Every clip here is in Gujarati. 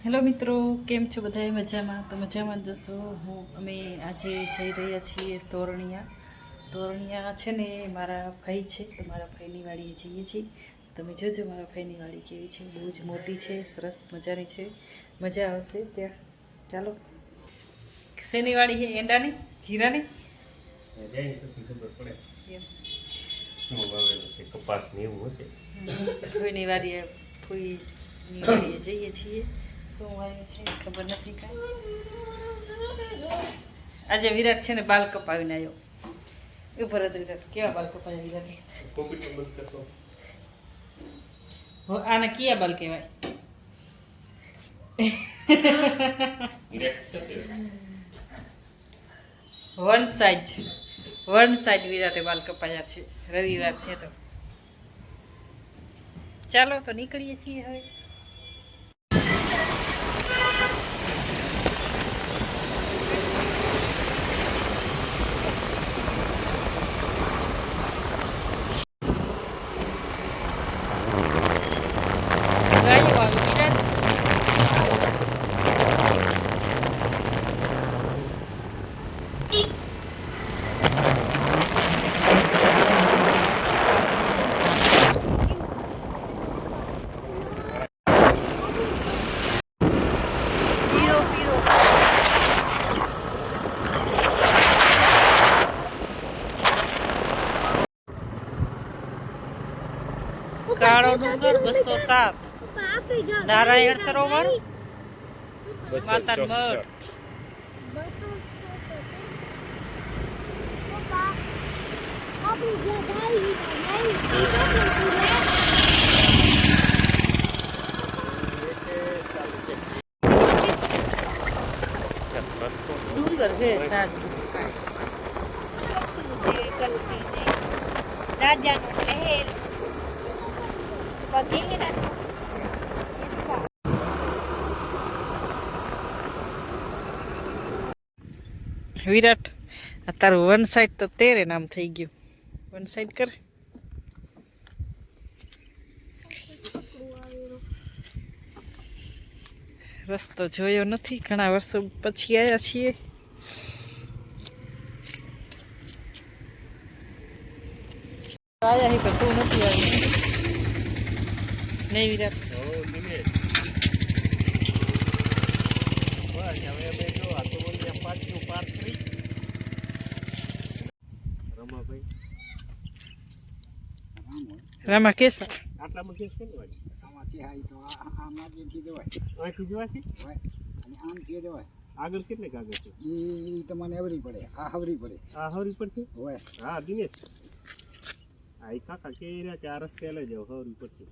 હેલો મિત્રો, કેમ છો બધાય? મજામાં? તો મજામાં જ જશો. અમે આજે જઈ રહ્યા છીએ તોરણિયા છે ને મારા ભાઈ છે, તો મારા ભાઈની વાડીએ જઈએ છીએ. તમે જોજો મારા ભાઈની વાડી કેવી છે, બહુ જ મોટી છે, સરસ મજાની છે, મજા આવશે ત્યાં. ચાલો. શેની વાડી છે? એંડાની? જીરાની? ફૂઈની વાડીએ જઈએ છીએ. શું વાવ્યું છે ખબર નથી કાંઈ. આજે વિરાટ છે ને બાલ કપાવીને આવ્યો. ઉપર જ વિરાટ કેવા બાલ કપાવ્યા વિરાટ. આને કયા બાલ કહેવાય? વન સાઈડ વિરાટે બાલ કપાયા છે. રવિવાર છે તો ચાલો તો નીકળીએ છીએ હવે. કાળો ડુંગર 207, નારાયણ સરોવર, માતા મઠ. ડુંગર છે રાજાનો મહેલ વગેરે. વિરાટ, આ તારું વન સાઈડ તો તેરે નામ થઈ ગયું. વન સાઈડ કર. રસ્તો જોયો નથી, ઘણા વર્ષો પછી આવ્યા છીએ. આયા તું નથી આવી નહીં વિરાટ? રામા કેસા આટલામાં કેસ છે ને આમાંથી હાઈ તો આમાંથી જવાય, અહીંથી જવાય અને આમથી જવાય. આગળ કેટલે કાગળ છે એ તમને હવરી પડે. આ હવરી પડે, આ હવરી પડશે હોય. હા દિનેશ, આ કાકા કે રહ્યા કે આ રસ્તે લઈ જાવ, હવરી પડશે.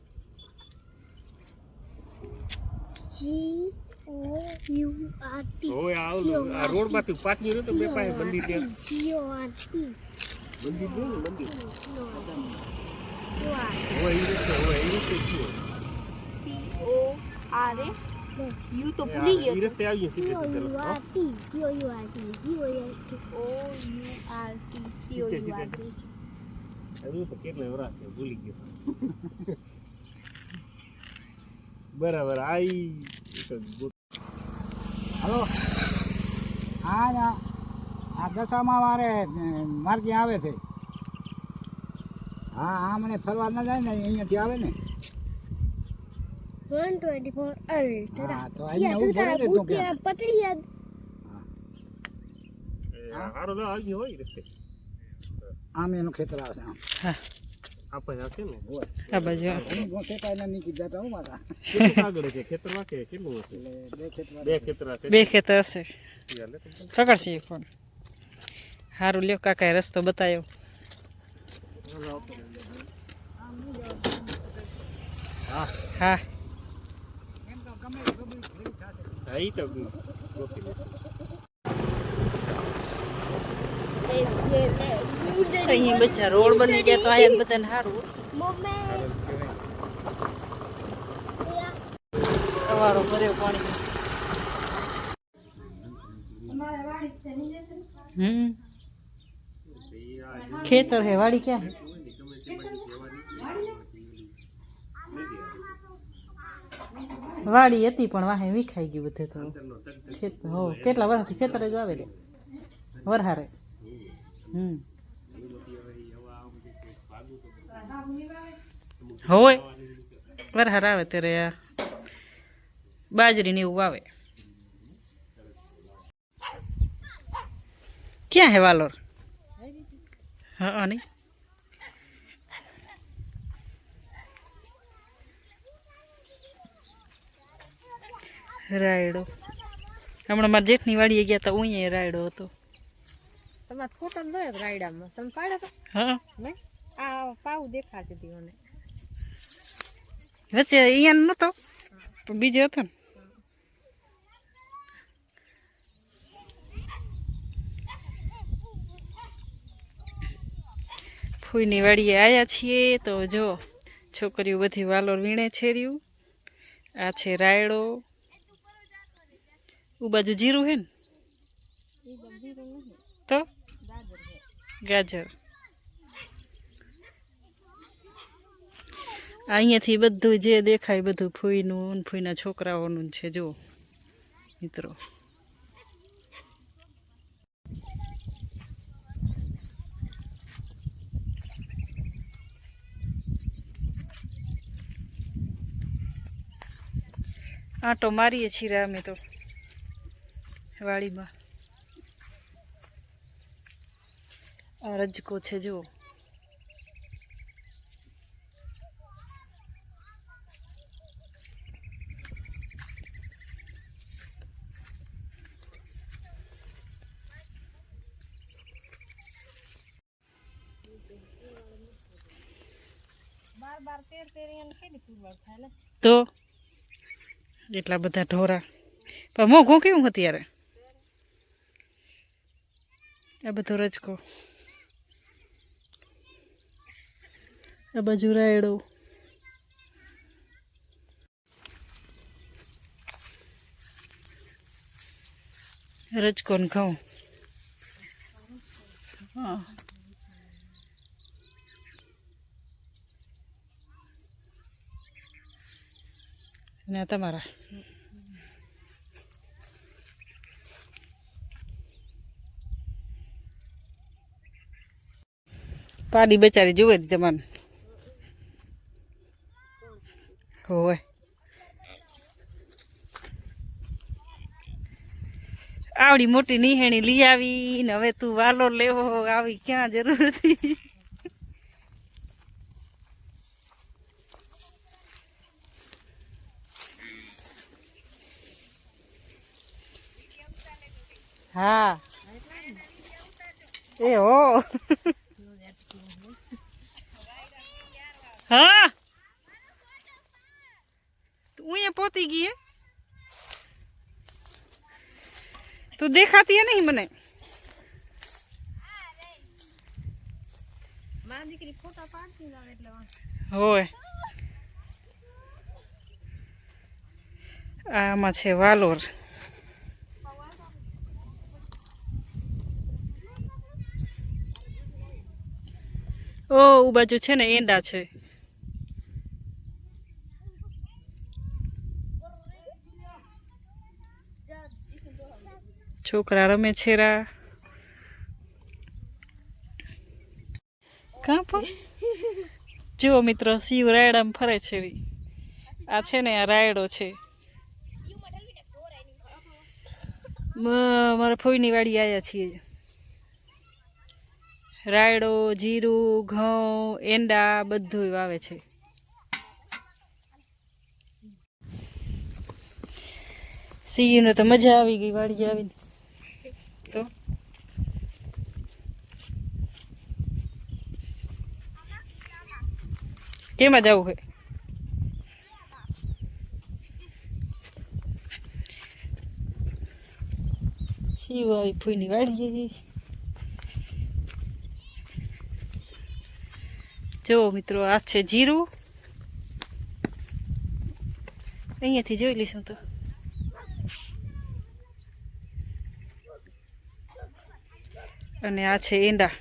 હોય આ રોડ માંથી પાટલી રહ્યો તો બે પાસે મંદિર ત્યાં મંદિર જો ને મંદિર હોય એ રીતે યુ તો ભૂલી ગયો. એ રસ્તે આવી જશે. તો કેટલા વરાસ ભૂલી ગયો. બરાબર. હલો, આ દશામાં મારે ત્યાં આવે છે. હા મને ફરવા ના જાય ને અહીંયાથી આવે ને 124 હા તો અહીંયા હું ભરે દે તો કે પટલિયા હારો ના આવી હોય રસ્તે. આમ એનું ખેતર આવે છે. હા આપણે આવશે ને આ બાજુ હું ખેતરના નીચે જતા હું મારા કેટલું આગળ છે ખેતર વાકે કેટલું હશે? બે ખેતર હશે. પકડશે ફોન. સારું લ્યો, કાકાએ રસ્તો બતાવ્યો. હા અહીં બધા રોડ બની ગયા તો આયા બધાને સારું. સવારો ભર્યો પાણી. ખેતર है, वाड़ी क्या है? વાડી હતી પણ વાહે વિખાઈ ગયું બધે તો ખેત હો કેટલા વર્ષથી ખેતર જ આવે રે વરહારે હોય વરહાર આવે ત્યારે બાજરી ને એવું આવે ક્યાં હે વાલોર હા નહીં રાયડો હમણાં મારા જેઠની વાડીએ ગયા હતા ઉઈએ રાયડો હતો તમારે ફોટો દોયો રાયડામાં તમે પાડ્યો તો હા ને આ પાવ દેખાતી હતી મને વચ્ચે અહીંયા નહોતો પણ બીજો હતો ને ફૂઈની વાડીએ આવ્યા છીએ તો જો છોકરીઓ બધી વાલોર વીણે છે રહ્યું આ છે રાયડો ઉ બાજુ જીરું હે ને તો ગાજર અહીંયાથી બધું જે દેખાય બધું ફૂઈનું ફૂઈના છોકરાઓનું છે જો મિત્રો આંટો મારીએ છીએ અમે તો વાડીમાં આ રજકો છે જુઓ તો એટલા બધા ઢોરા પણ મોઘું કેવું અત્યારે આ બધો રજકો આ બાજુ રાયડો રજકો ને ઘઉં હા ને તમારા પાડી બચારી જોવે જ તમને હોય આવડી મોટી નિહેણી લઈ આવી ને હવે તું વાલો લેવો આવી ક્યાં જરૂર હતી હા એ હો હા તું અહીંયા પહોંચી ગઈ તું દેખાતી હે નહીં મને મારી દીકરી ફોટા પાડતી લાવે એટલે હોય આમાં છે વાલોર ઓ બાજુ છે ને એંડા છે છોકરા રમે છે રા કાં પણ જુઓ મિત્રો શિવ રાયડામાં ફરે છે આ છે ને આ રાયડો છે મારા ફોઈની વાડી આવ્યા છીએ રાયડો જીરું ઘઉં એંડા બધું વાવે છે સિંહને તો મજા આવી ગઈ વાડી આવીને તો કેમાં જવું છે શિવ આવી ફૂઈની વાડી જો મિત્રો આ છે જીરું અહીંયાથી જોઈ લઈશું તો અને આ છે એંડા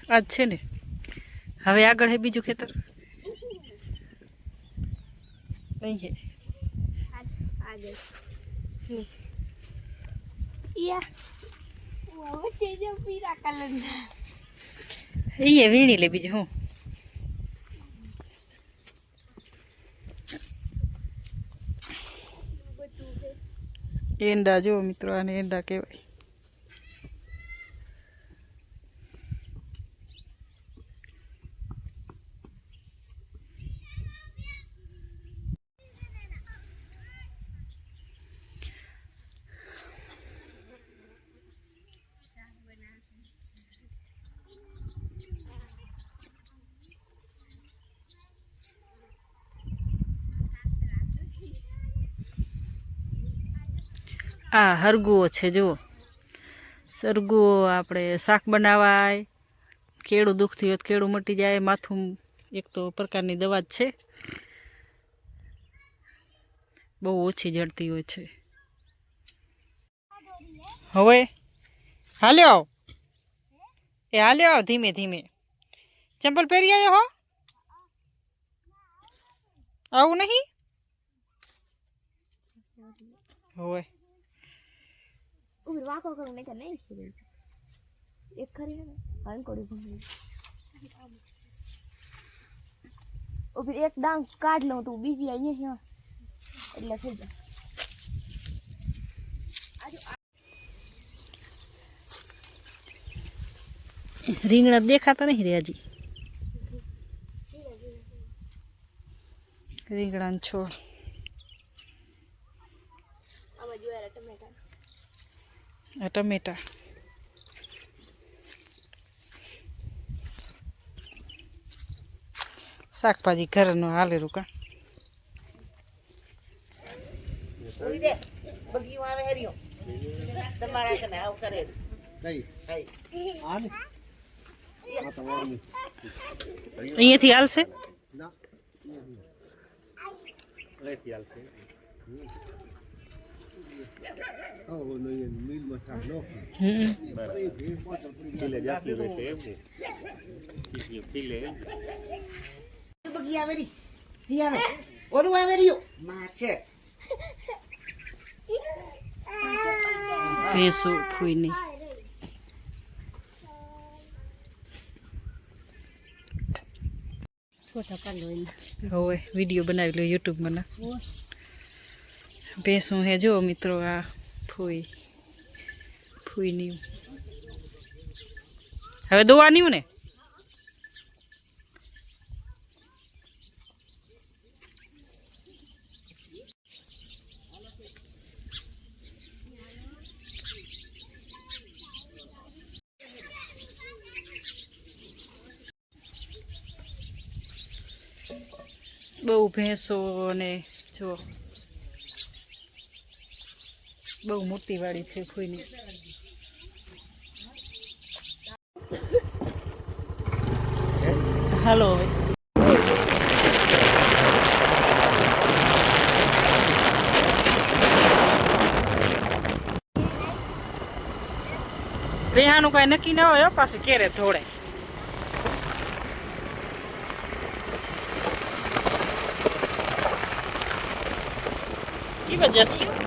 આજ છે ને હવે આગળ હે બીજું ખેતર નહીં હે એ વીણી લે બીજું હું એંડા જો મિત્રો આને એંડા કહેવાય. આ હરગુઓ છે જુઓ સરગુઓ આપણે શાક બનાવાય કેળું દુખતી હોય કેળું મટી જાય માથું એક તો પ્રકારની દવા જ છે બહુ ઓછી જડતી હોય છે. હવે હાલ્યો આવ એ હાલ્યો આવ ધીમે ધીમે ચંપલ પહેરી આવ્યો હો આવું નહીં હવે फिर वाको करूँ नहीं करना है एक खरी है हां कोड़ी घूम और फिर एक डांग काट लूं तो बीजी आई है એટલે થઈ જાય. રીંગણા દેખાતા નહીં રે હજી રીંગણાનો છોડ આમાં જોયા ટમેટા આ ટમેટા શાકભાજી ઘરનું હાલેરું કા અહીંયાથી હાલશે ભેંસો ફૂઈની હવે વિડીયો બનાવી લો યુટ્યુબમાં ના ભેંસું હે જો મિત્રો આ ફૂઈની હવે દોવાની ને બહુ ભેંસો ને જો બહુ મોટી વાડી છે ફૂઈની હાલો હવે રેહાનું કઈ નક્કી ના હોય પાછું ક્યારે ધોળે એ વજહ